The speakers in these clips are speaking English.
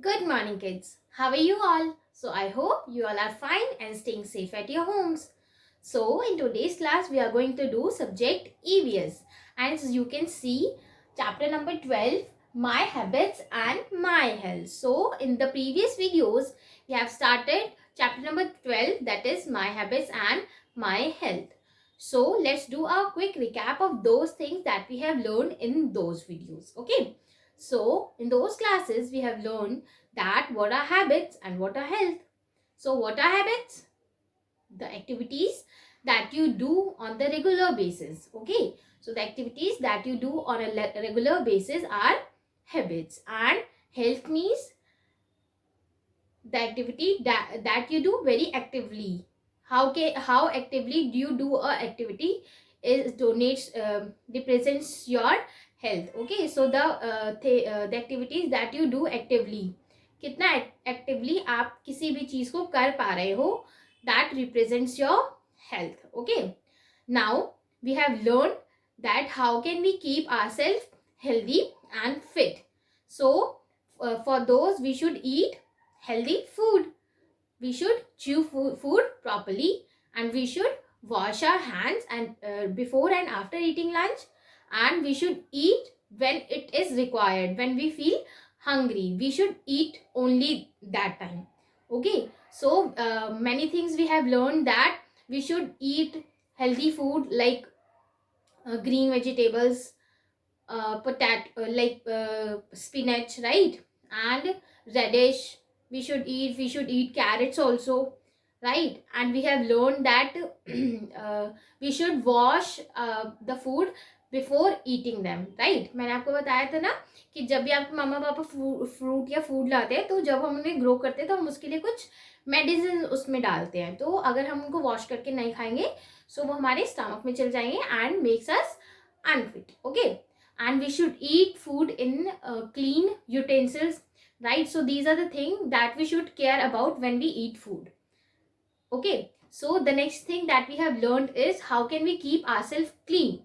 Good morning, kids. How are you all? So, I hope you all are fine and staying safe at your homes. So, in today's class, we are going to do subject EVS. And as you can see, chapter number 12, My Habits and My Health. So, in the previous videos, we have started chapter number 12, that is My Habits and My Health. So, let's do a quick recap of those things that we have learned in those videos. Okay. So, in those classes, we have learned that what are habits and what are health. So, what are habits? The activities that you do on the regular basis. Okay. So, the activities that you do on a regular basis are habits, and health means the activity that you do very actively. How actively do you do a activity is donates represents your health. Okay, so the activities that you do actively, कितना actively आप किसी भी चीज को कर पा रहे हो, that represents your health. Okay, now we have learned that how can we keep ourselves healthy and fit. So for those we should eat healthy food. We should chew food properly, and we should wash our hands and before and after eating lunch, and we should eat when it is required. When we feel hungry, we should eat only that time. Okay, so many things we have learned, that we should eat healthy food like green vegetables, potato, spinach, right? And radish. We should eat carrots also, right? And we have learned that we should wash the food before eating them, right? मैंने आपको बताया था ना कि जब भी आपके मम्मा पापा फ्रूट या फूड लाते हैं, तो जब हम उन्हें ग्रो करते हैं तो हम उसके लिए कुछ मेडिसिन उसमें डालते हैं. तो अगर हम उनको वॉश करके नहीं खाएंगे, सो वो हमारे स्टमक में चल जाएंगे and makes us unfit. Okay, and we should eat food in clean utensils, right? So these are the things that we should care about when we eat food. Okay, so the next thing that we have learned is how can we keep ourselves clean.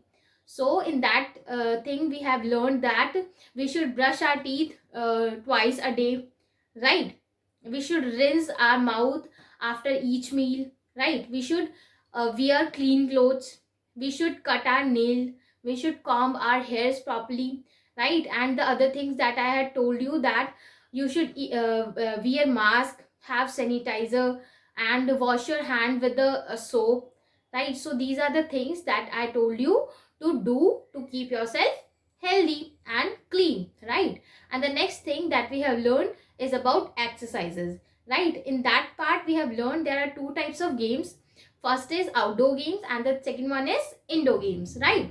So in that thing we have learned that we should brush our teeth twice a day, right? We should rinse our mouth after each meal, right? We should wear clean clothes. We should cut our nail. We should comb our hairs properly, right? And the other things that I had told you, that you should wear mask, have sanitizer, and wash your hand with the soap, right? So these are the things that I told you to do to keep yourself healthy and clean, right? And the next thing that we have learned is about exercises, right? In that part we have learned there are two types of games. First is outdoor games and the second one is indoor games, right?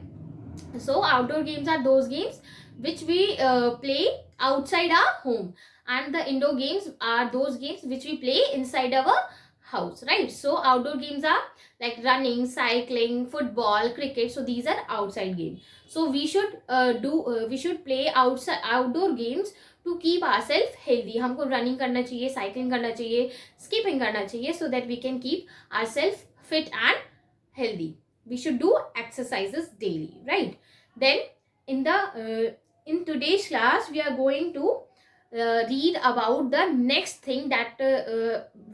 So outdoor games are those games which we play outside our home, and the indoor games are those games which we play inside our house, right? So outdoor games are like running, cycling, football, cricket. So these are outside games. So we should we should play outside outdoor games to keep ourselves healthy. हमको running करना चाहिए, cycling करना चाहिए, skipping करना चाहिए, so that we can keep ourselves fit and healthy. We should do exercises daily, right? Then in today's class we are going to read about the next thing that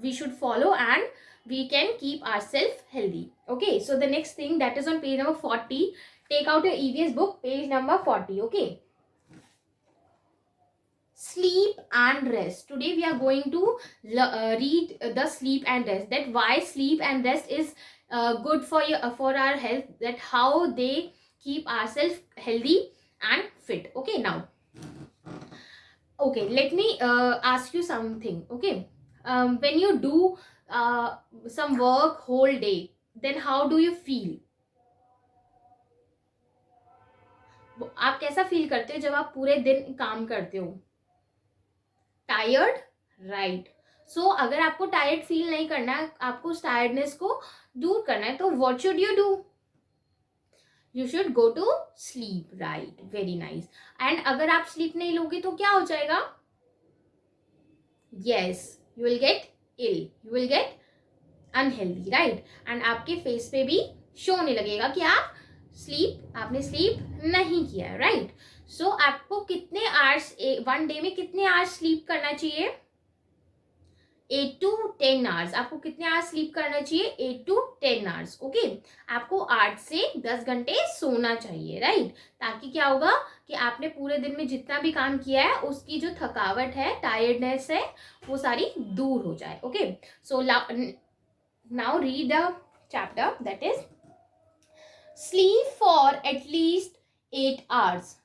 we should follow, and we can keep ourselves healthy. Okay, so the next thing that is on page number 40. Take out your EVS book, page number 40. Okay, sleep and rest. Today we are going to read the sleep and rest, that why sleep and rest is good for our health, that how they keep ourselves healthy and fit. Okay, now, okay, let me ask you something. Okay, when you do some work whole day, then how do you feel? आप कैसा feel करते हो जब आप पूरे दिन काम करते हो? Tired, right? सो अगर आपको टायर्ड फील नहीं करना है, आपको उस टायर्डनेस को दूर करना है, तो what should you do? You should go to sleep, right? Very nice. And अगर आप स्लीप नहीं लोगे तो क्या हो जाएगा? Yes, you will get ill, you will get unhealthy, right? And आपके फेस पे भी शो होने लगेगा कि आप स्लीप, आपने स्लीप नहीं किया है, राइट। सो आपको कितने आवर्स, 1 डे में कितने आवर्स स्लीप करना चाहिए? 8 to 10 आवर्स। आपको कितने आवर्स स्लीप करना चाहिए? 8 to 10 आवर्स, ओके। आपको 8 से 10 घंटे सोना चाहिए, राइट। ताकि क्या होगा कि आपने पूरे दिन में जितना भी काम किया है उसकी जो थकावट है, टायर्डनेस है, वो सारी दूर हो जाए, okay. So now read the chapter that is sleep for at least 8 hours.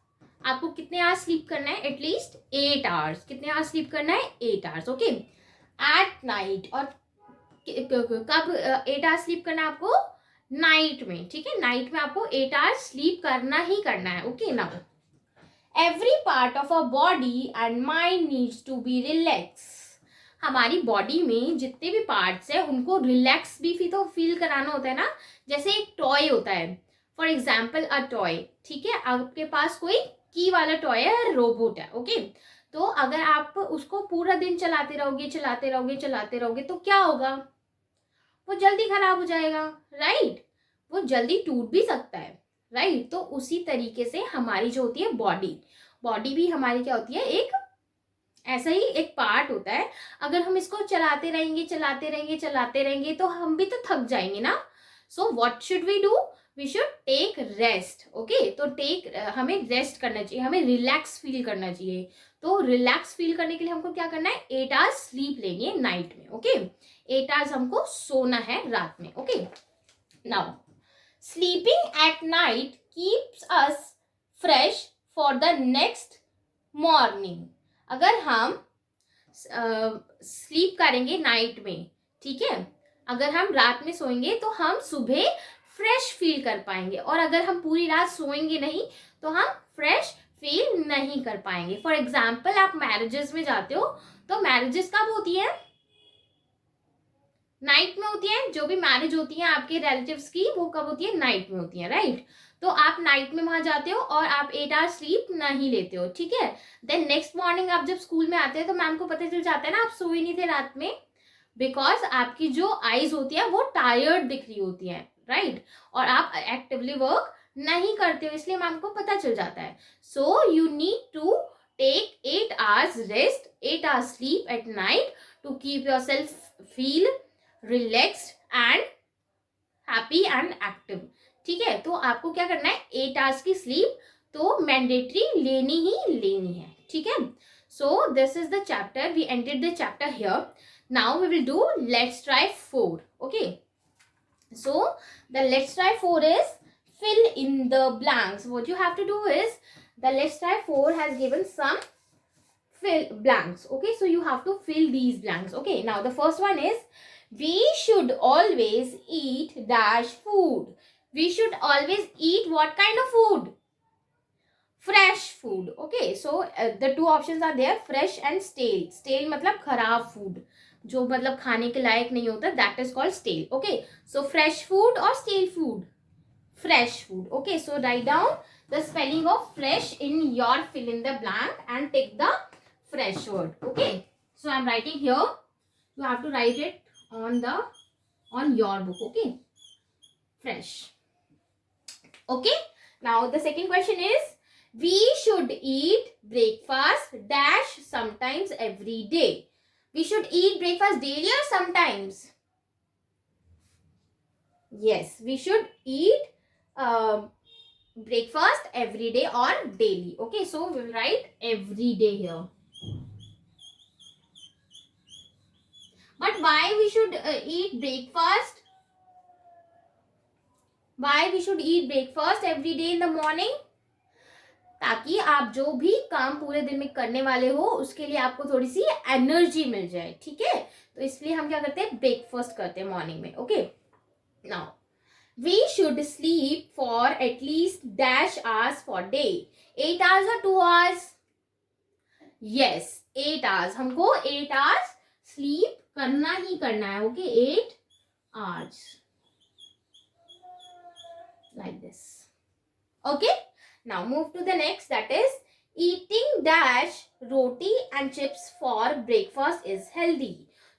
आपको कितने आवर्स स्लीप करना है? At least 8 hours. कितने आवर्स स्लीप करना है? 8 आवर्स, ओके। एट नाइट, और कब 8 आवर्स स्लीप करना है आपको? नाइट में, ठीक है। नाइट में आपको 8 आवर्स स्लीप करना ही करना है, okay. Now every part of a body and mind needs to be relax. हमारी बॉडी में जितने भी पार्ट्स हैं उनको रिलैक्स भी तो फील कराना होता है ना। जैसे एक टॉय होता है, फॉर एग्जाम्पल अ टॉय, ठीक है। आपके पास कोई की वाला टॉय है, रोबोट है, ओके। तो अगर आप उसको पूरा दिन चलाते रहोगे चलाते रहोगे चलाते रहोगे तो क्या होगा? वो जल्दी खराब हो जाएगा, राइट। वो जल्दी टूट भी सकता है, राइट। तो उसी तरीके से हमारी जो होती है बॉडी, बॉडी भी हमारी क्या होती है? एक ऐसा ही एक पार्ट होता है। अगर हम इसको चलाते रहेंगे चलाते रहेंगे चलाते रहेंगे तो हम भी तो थक जाएंगे ना। So what should we do? We should take rest, okay. तो हमें रेस्ट करना चाहिए, हमें रिलैक्स फील करना चाहिए। तो रिलैक्स फील करने के लिए हमको क्या करना है? 8 आवर्स स्लीप लेनी है नाइट में, ओके। 8 आवर्स हमको सोना है रात में, okay. Now sleeping at night keeps us fresh for the next morning. अगर हम स्लीप करेंगे नाइट में, ठीक है, अगर हम रात में सोएंगे तो हम सुबह फ्रेश फील कर पाएंगे, और अगर हम पूरी रात सोएंगे नहीं तो हम फ्रेश फील नहीं कर पाएंगे। फॉर एग्जाम्पल आप मैरिजेस में जाते हो तो मैरिजेस कब होती है? नाइट में होती है। जो भी मैरिज होती है आपके रिलेटिव्स की, वो कब होती है? नाइट में होती है, राइट। तो आप नाइट में वहां जाते हो और आप 8 आवर्स स्लीप नहीं लेते हो, ठीक है। देन नेक्स्ट मॉर्निंग आप जब स्कूल में आते हैं तो मैम को पता चल जाता है ना आप सोए नहीं थे रात में, बिकॉज आपकी जो आईज होती है वो टायर्ड दिख रही होती है, राइट। और आप एक्टिवली वर्क नहीं करते हो, इसलिए मैम को पता चल जाता है। So you need to take 8 hours rest, 8 hours sleep at night to keep your self feel relaxed and happy and active, ठीक है। तो आपको क्या करना है? 8 आवर्स की स्लीप तो मैंडेटरी लेनी ही लेनी है, ठीक है। So this is the chapter, we ended the chapter here. Now we will do let's try 4, okay. So the let's try 4 is fill in the blanks. What you have to do is the let's try 4 has given some fill blanks, okay. So you have to fill these blanks, okay. Now the first one is we should always eat dash food. We should always eat what kind of food? Fresh food, okay. So the two options are there, fresh and stale. Stale मतलब खराब food, जो मतलब खाने के लायक नहीं होता, that is called stale, okay. So fresh food or stale food? Fresh food, okay. So write down the spelling of fresh in your fill in the blank and take the fresh word, okay. So I'm writing here, you have to write it on your book, okay. Fresh, okay. Now the second question is we should eat breakfast dash sometimes every day. We should eat breakfast daily or sometimes? Yes, we should eat breakfast every day or daily, okay. So we'll write every day here. But why we should eat breakfast? Why we should eat breakfast every day in the morning? ताकि आप जो भी काम पूरे दिन में करने वाले हो उसके लिए आपको थोड़ी सी एनर्जी मिल जाए, ठीक है। तो इसलिए हम क्या करते हैं? ब्रेकफास्ट करते हैं मॉर्निंग में, okay. Now we should sleep for at least dash hours for day. 8 hours or 2 hours? Yes, 8 hours. हमको 8 hours sleep करना ही करना है, okay. 8 hours like this, okay. Now move to the next, that is eating dash roti and chips for breakfast is healthy.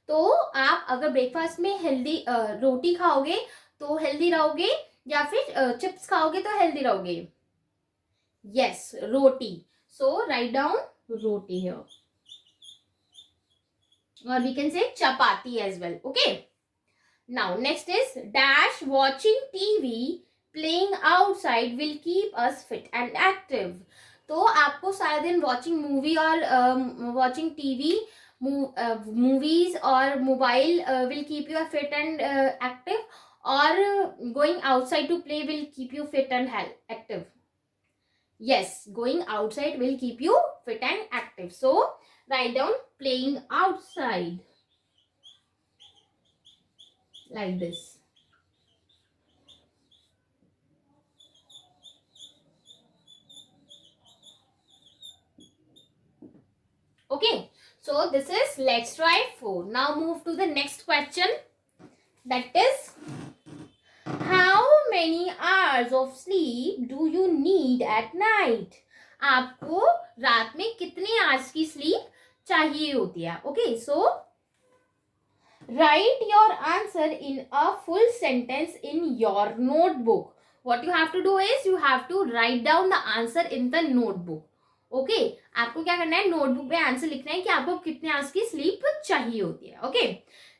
तो आप अगर breakfast में healthy रोटी खाओगे तो हेल्दी रहोगे, या फिर चिप्स खाओगे तो हेल्दी रहोगे. Yes, roti. So write down roti here, or we can say chapati as well. Okay, now next is dash watching TV playing outside will keep us fit and active. तो आपको सारा दिन watching movie और watching TV movies और mobile will keep you fit and active, और going outside to play will keep you fit and active. Yes, going outside will keep you fit and active. So write down playing outside like this. Okay, so this is let's try 4. Now move to the next question, that is how many hours of sleep do you need at night? आपको रात में कितने hours की sleep चाहिए होती है. Okay, so write your answer in a full sentence in your notebook. What you have to do is you have to write down the answer in the notebook. Okay, आपको क्या करना है, notebook पे answer लिखना है कि आपको कितने आवर्स की स्लीप चाहिए होती है. Okay,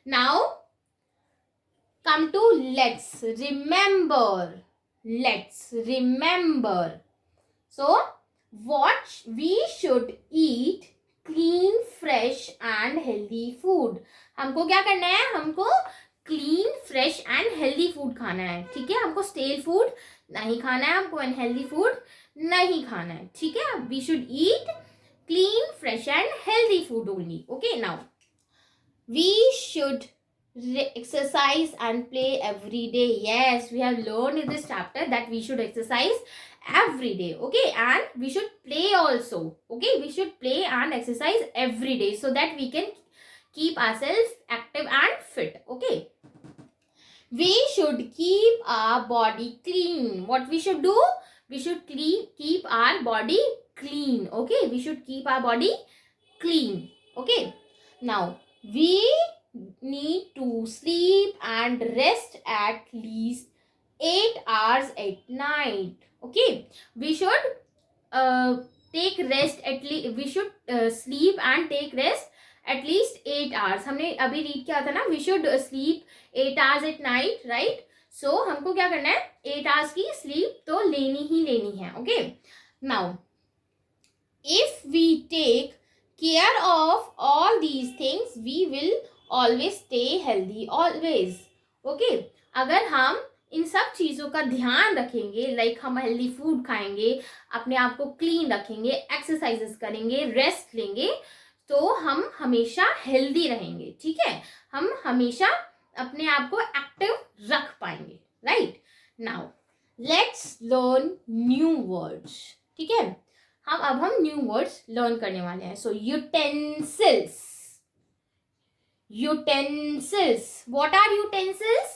now come to let's remember. So what we should eat clean, fresh and healthy food. हमको क्या करना है, हमको clean, fresh and healthy food खाना है. ठीक है, हमको स्टेल फूड नहीं खाना है, हमको अनहेल्दी फूड नहीं खाना है. ठीक है, we should eat clean, fresh and healthy food only. Okay, now we should exercise and play every day. Yes, we have learned in this chapter that we should exercise every day. Okay, and we should play also. Okay, we should play and exercise every day so that we can keep ourselves active and fit. Okay, we should keep our body clean. What we should do, we should keep our body clean. Okay, we should keep our body clean. Okay, now we need to sleep and rest at least 8 hours at night. Okay, we should take rest at least, we should sleep and take rest at least 8 hours. हमने अभी read किया था ना, we should sleep 8 hours at night, right? So हमको क्या करना है, 8 hours की sleep तो लेनी ही लेनी है. Okay, now if we take care of all these things we will always stay healthy always. Okay, अगर हम इन सब चीज़ों का ध्यान रखेंगे, लाइक हम हेल्दी फूड खाएंगे, अपने आप को क्लीन रखेंगे, एक्सरसाइजेस करेंगे, रेस्ट लेंगे, तो हम हमेशा हेल्दी रहेंगे. ठीक है, हम हमेशा अपने आप को एक्टिव रख पाएंगे. Right, now let's learn new words. ठीक है, अब हम न्यू वर्ड्स लर्न करने वाले हैं. सो utensils. What are utensils?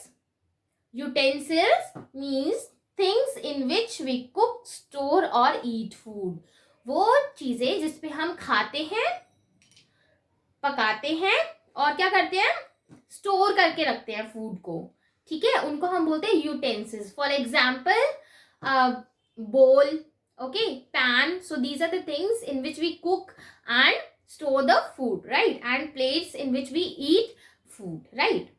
Utensils means things in which we cook, store or eat food. वो चीजें जिसपे हम खाते हैं, पकाते हैं और क्या करते हैं, स्टोर करके रखते हैं फूड को. ठीक है, उनको हम बोलते हैं utensils. For example bowl, okay, pan. So these are the things in which we cook and store the food, right? And plates in which we eat food, right?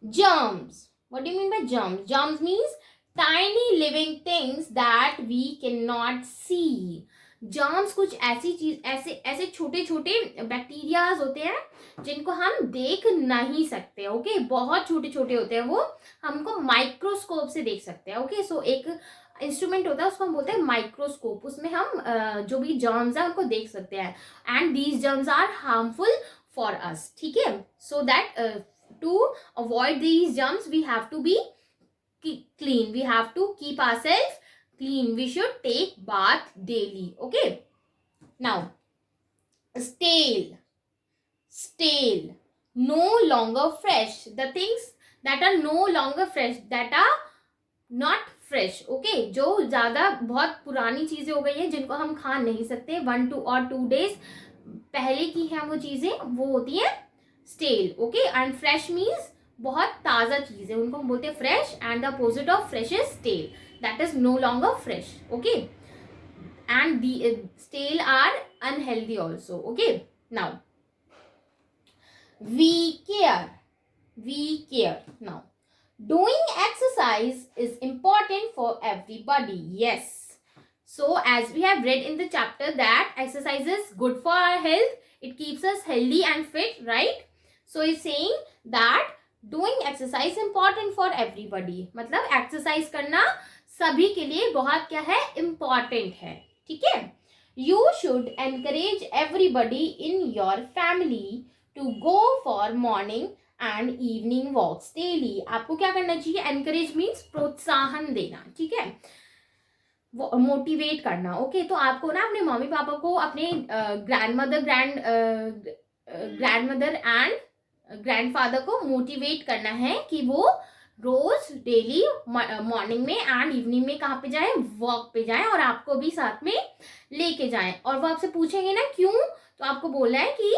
Germs. What do you mean by germs? Germs means tiny living things that we cannot see. Germs कुछ ऐसी चीज, ऐसे छोटे छोटे bacterias होते हैं जिनको हम देख नहीं सकते. ओके, बहुत छोटे छोटे होते हैं, वो हमको माइक्रोस्कोप से देख सकते हैं. ओके, सो एक इंस्ट्रूमेंट होता है, उसको हम बोलते हैं माइक्रोस्कोप. उसमें हम जो भी जर्म्स हैं उनको देख सकते हैं. And these germs are harmful for us. ठीक है, so that to avoid these germs we have to be clean. We have to keep ourselves clean. We should take bath daily. Okay, now stale, no longer fresh. The things that are no longer fresh, that are not fresh. Okay, जो ज़्यादा बहुत पुरानी चीज़ें हो गई हैं जिनको हम खा नहीं सकते, 1 or 2 days पहले की हैं वो चीज़ें, वो होती हैं stale. Okay, and fresh means बहुत ताज़ा चीज़ है, उनको हम बोलते हैं fresh, and the opposite of fresh is stale, that is no longer fresh. Okay, and the stale are unhealthy also. Okay, now we care now. Doing exercise is important for everybody. Yes, so as we have read in the chapter that exercise is good for our health, it keeps us healthy and fit, right? So it's saying that doing exercise important for everybody, मतलब exercise करना सभी के लिए बहुत क्या है, important है. ठीक है. You should encourage everybody in your family to go for morning and evening walks daily. आपको क्या करना चाहिए? एनकरेज मीन्स प्रोत्साहन देना. ठीक है, मोटिवेट करना. ओके, तो आपको ना अपने मम्मी पापा को, अपने ग्रैंडमदर एंड ग्रैंडफादर को मोटिवेट करना है कि वो रोज डेली मॉर्निंग में एंड इवनिंग में कहाँ पे जाए? वॉक पे जाए, और आपको भी साथ में लेके जाए. और वो आपसे पूछेंगे ना क्यों, तो आपको बोलना है कि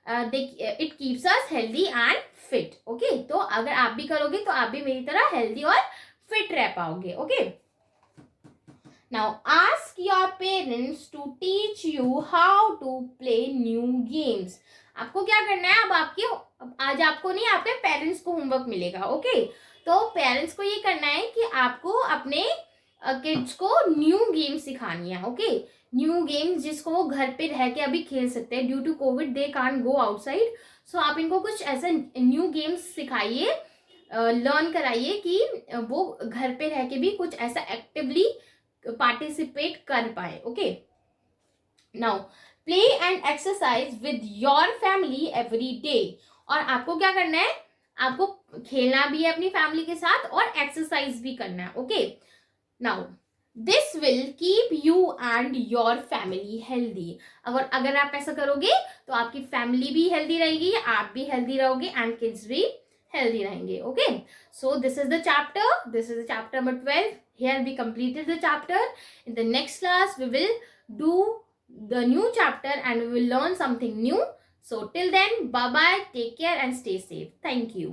it keeps us healthy and fit. Okay, तो अगर आप भी करोगे तो आप भी मेरी तरह हेल्दी और फिट रह पाओगे. Okay, now ask your parents to teach you how to play new games. आपको क्या करना है? आज आपको नहीं, आपके पेरेंट्स को होमवर्क मिलेगा. ओके, तो पेरेंट्स को ये करना है कि आपको अपने किड्स को न्यू गेम्स सिखानी है. ओके, न्यू गेम्स जिसको वो घर पे रह के अभी खेल सकते हैं. Due to covid they can't go outside, so आप इनको कुछ ऐसे न्यू गेम्स सिखाइए, लर्न कराइए कि वो घर पे रह के भी कुछ ऐसा एक्टिवली पार्टिसिपेट कर पाए. Okay, now play and exercise with your family every day. और आपको क्या करना है? आपको खेलना भी है अपनी फैमिली के साथ और एक्सरसाइज भी करना है. Okay, now this will keep you and your family healthy. अगर आप ऐसा करोगे तो आपकी फैमिली भी हेल्दी रहेगी, आप भी हेल्दी रहोगे एंड किड्स भी हेल्दी रहेंगे. Okay, so this is the chapter number 12. Here we completed the chapter. In the next class we will do the new chapter and we will learn something new. So till then, bye bye, take care and stay safe. Thank you.